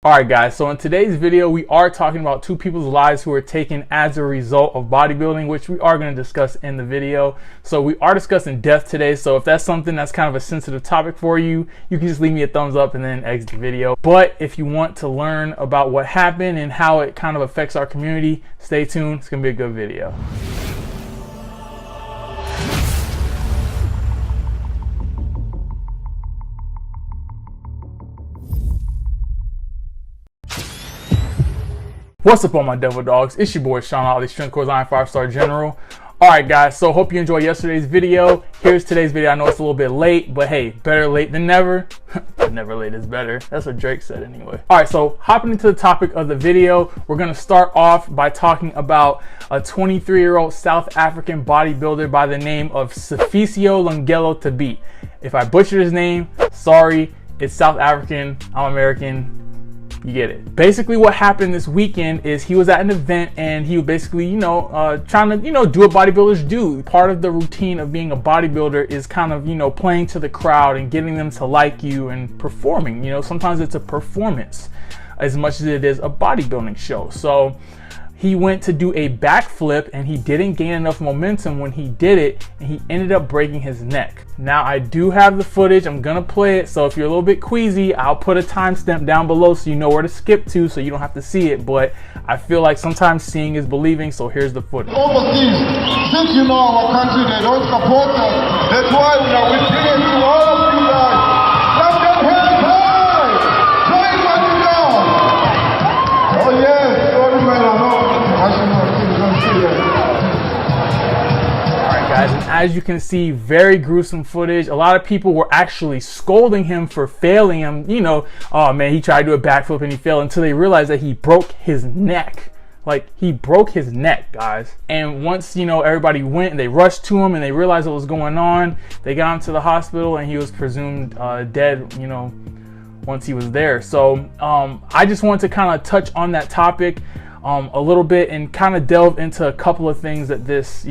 Alright guys, so in today's video we are talking about two people's lives who were taken as a result of bodybuilding, which we are going to discuss in the video. So we are discussing death today, so if that's something that's kind of a sensitive topic for you, you can just leave me a thumbs up and then exit the video. But if you want to learn about what happened and how it kind of affects our community, stay tuned, it's going to be a good video. What's up all my devil dogs? It's your boy Sean out of the Strength Corps. I'm 5-star general. Alright guys, so hope you enjoyed yesterday's video. Here's today's video. I know it's a little bit late, but hey, better late than never. Never late is better. That's what Drake said anyway. Alright, so hopping into the topic of the video, we're going to start off by talking about a 23-year-old South African bodybuilder by the name of Sifisio Lungelo Thabethe. If I butchered his name, sorry. It's South African. I'm American. You get it. Basically what happened this weekend is he was at an event and he was basically, trying to, do what bodybuilders do. Part of the routine of being a bodybuilder is kind of, playing to the crowd and getting them to like you and performing. Sometimes it's a performance as much as it is a bodybuilding show. So he went to do a backflip and he didn't gain enough momentum when he did it, and he ended up breaking his neck. Now I do have the footage, I'm gonna play it, so if you're a little bit queasy, I'll put a timestamp down below so you know where to skip to so you don't have to see it, but I feel like sometimes seeing is believing, so here's the footage. Overseas, since you know our country, they don't support us. That's why we are bringing to all of you guys. Let them hands high! Try what you know! Oh yes! Alright guys, and as you can see, very gruesome footage. A lot of people were actually scolding him for failing him. Oh man, he tried to do a backflip and he failed, until they realized that he broke his neck. Like, he broke his neck, guys. And once, everybody went and they rushed to him and they realized what was going on, they got him to the hospital and he was presumed dead, once he was there. So I just wanted to kind of touch on that topic a little bit and kind of delve into a couple of things that this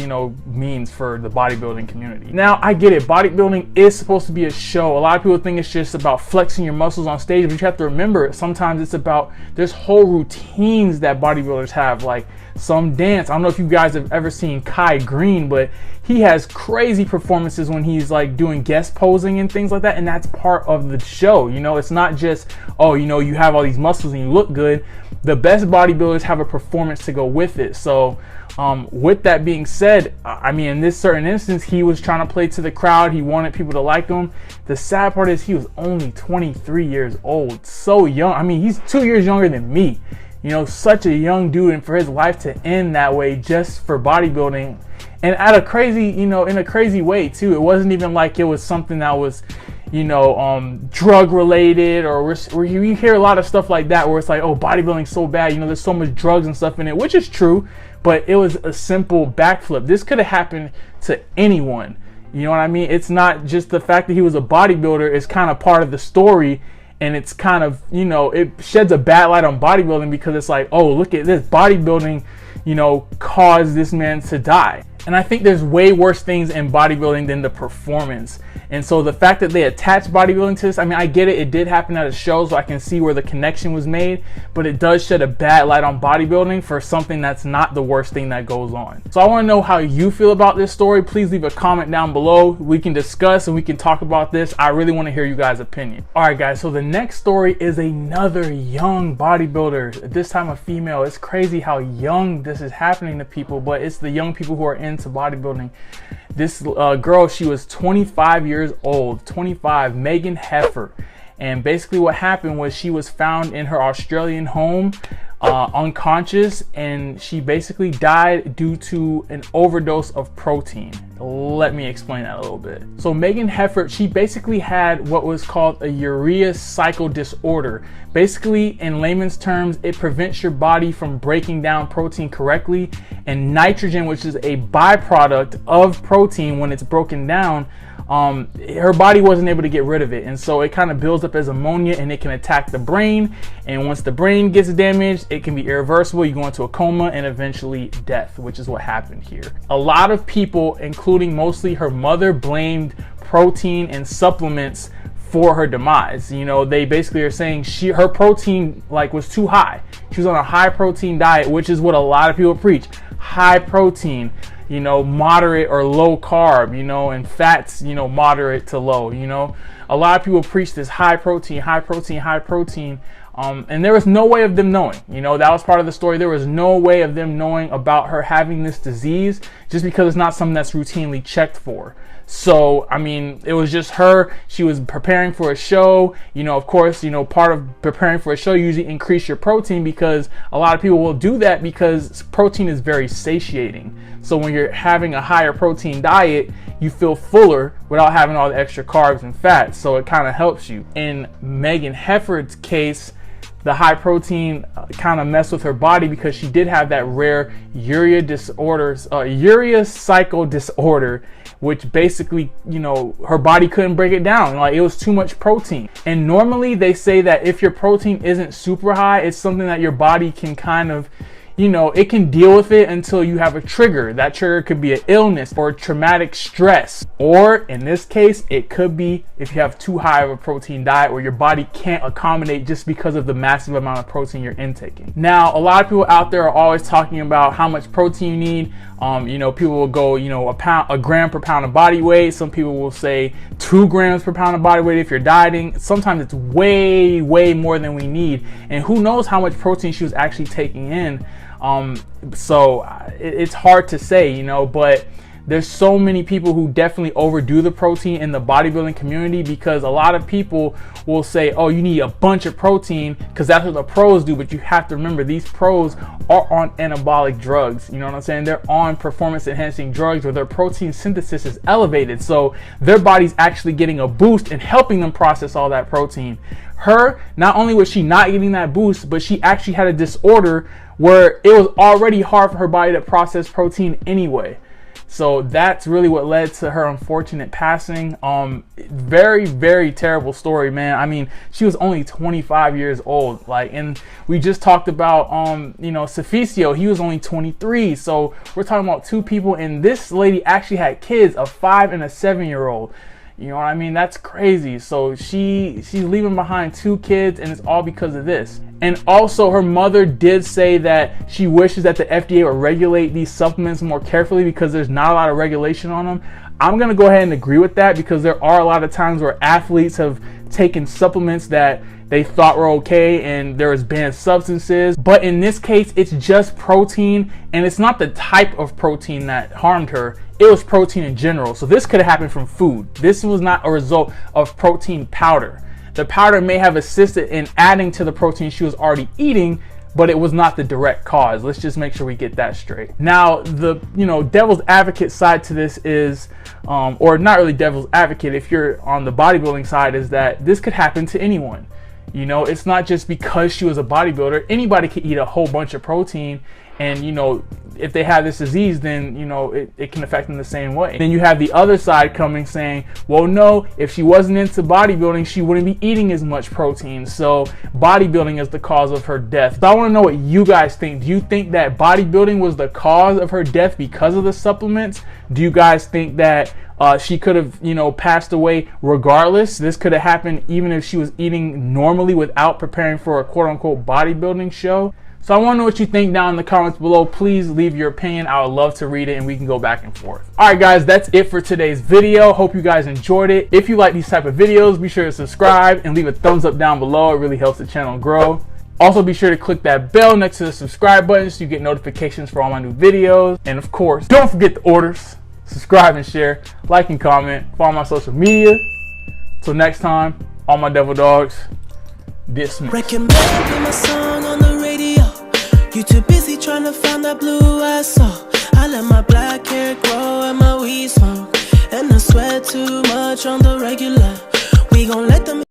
means for the bodybuilding community. Now I get it, bodybuilding is supposed to be a show. A lot of people think it's just about flexing your muscles on stage, but you have to remember sometimes it's about, there's whole routines that bodybuilders have, like some dance. I don't know if you guys have ever seen Kai Green, but he has crazy performances when he's like doing guest posing and things like that, and that's part of the show. It's not just, oh, you have all these muscles and you look good. The best bodybuilders have a performance to go with it. So with that being said, I mean, in this certain instance, he was trying to play to the crowd. He wanted people to like him. The sad part is he was only 23 years old. So young. I mean, he's 2 years younger than me. Such a young dude, and for his life to end that way just for bodybuilding, and at a crazy, in a crazy way too. It wasn't even like it was something that was, drug related, or where you hear a lot of stuff like that where it's like, oh, bodybuilding's so bad, there's so much drugs and stuff in it, which is true, but it was a simple backflip. This could have happened to anyone. You know what I mean? It's not just the fact that he was a bodybuilder, it's kind of part of the story. And it's kind of, it sheds a bad light on bodybuilding, because it's like, oh, look at this, bodybuilding, caused this man to die. And I think there's way worse things in bodybuilding than the performance. And so the fact that they attach bodybuilding to this, I mean, I get it. It did happen at a show, so I can see where the connection was made. But it does shed a bad light on bodybuilding for something that's not the worst thing that goes on. So I want to know how you feel about this story. Please leave a comment down below. We can discuss and we can talk about this. I really want to hear you guys' opinion. All right, guys. So the next story is another young bodybuilder. This time a female. It's crazy how young this is happening to people, but it's the young people who are into bodybuilding. This girl, she was 25 years old, 25, Meghan Hefford. And basically what happened was she was found in her Australian home unconscious, and she basically died due to an overdose of protein. Let me explain that a little bit. So Meghan Hefford, she basically had what was called a urea cycle disorder. Basically, in layman's terms, it prevents your body from breaking down protein correctly, and nitrogen, which is a byproduct of protein, when it's broken down, her body wasn't able to get rid of it, and so it kind of builds up as ammonia, and it can attack the brain, and once the brain gets damaged, it can be irreversible. You go into a coma and eventually death, which is what happened here. A lot of people, including mostly her mother, blamed protein and supplements for her demise. You know, they basically are saying her protein like was too high. She was on a high protein diet, which is what a lot of people preach. High protein, you know, moderate or low carb, you know, and fats, you know, moderate to low, you know. A lot of people preach this high protein, high protein, high protein. And there was no way of them knowing, you know, that was part of the story. There was no way of them knowing about her having this disease just because it's not something that's routinely checked for. So, I mean, it was just her. She was preparing for a show. You know, of course, you know, part of preparing for a show, you usually increase your protein because a lot of people will do that because protein is very satiating. So when you're having a higher protein diet, you feel fuller without having all the extra carbs and fats. So it kind of helps you. In Meghan Hefford's case, the high protein kind of messed with her body because she did have that rare urea cycle disorder, which basically, you know, her body couldn't break it down. Like, it was too much protein. And normally they say that if your protein isn't super high, it's something that your body can kind of, you know, it can deal with it until you have a trigger. That trigger could be an illness or traumatic stress. Or in this case, it could be if you have too high of a protein diet where your body can't accommodate just because of the massive amount of protein you're intaking. Now, a lot of people out there are always talking about how much protein you need. You know, people will go, you know, a gram per pound of body weight. Some people will say 2 grams per pound of body weight if you're dieting. Sometimes it's way, way more than we need. And who knows how much protein she was actually taking in. So it's hard to say, you know, but there's so many people who definitely overdo the protein in the bodybuilding community because a lot of people will say, oh, you need a bunch of protein because that's what the pros do. But you have to remember, these pros are on anabolic drugs. You know what I'm saying? They're on performance enhancing drugs where their protein synthesis is elevated. So their body's actually getting a boost and helping them process all that protein. Her, not only was she not getting that boost, but she actually had a disorder where it was already hard for her body to process protein anyway. So that's really what led to her unfortunate passing. Very, very terrible story, man. I mean, she was only 25 years old. Like, and we just talked about, you know, Sifisio. He was only 23. So we're talking about 2 people, and this lady actually had kids, a 5 and a 7-year-old. You know what I mean? That's crazy. So she's leaving behind 2 kids, and it's all because of this. And also, her mother did say that she wishes that the FDA would regulate these supplements more carefully because there's not a lot of regulation on them. I'm going to go ahead and agree with that because there are a lot of times where athletes have taken supplements that they thought were okay and there was banned substances. But in this case, it's just protein, and it's not the type of protein that harmed her. It was protein in general. So this could have happened from food. This was not a result of protein powder. The powder may have assisted in adding to the protein she was already eating, but it was not the direct cause. Let's just make sure we get that straight. Now, the, you know, devil's advocate side to this is, or not really devil's advocate, if you're on the bodybuilding side, is that this could happen to anyone. You know, it's not just because she was a bodybuilder. Anybody could eat a whole bunch of protein, and, you know, if they have this disease, then, you know, it can affect them the same way. Then you have the other side coming saying, well, no, if she wasn't into bodybuilding, she wouldn't be eating as much protein. So bodybuilding is the cause of her death. So I want to know what you guys think. Do you think that bodybuilding was the cause of her death because of the supplements? Do you guys think that she could have, you know, passed away regardless? This could have happened even if she was eating normally without preparing for a quote-unquote bodybuilding show. So I want to know what you think down in the comments below. Please leave your opinion. I would love to read it and we can go back and forth. All right, guys, that's it for today's video. Hope you guys enjoyed it. If you like these type of videos, be sure to subscribe and leave a thumbs up down below. It really helps the channel grow. Also, be sure to click that bell next to the subscribe button so you get notifications for all my new videos. And of course, don't forget the orders. Subscribe and share, like and comment, follow my social media. Till next time, all my devil dogs, dismissed. You too busy trying to find that blue I saw. I let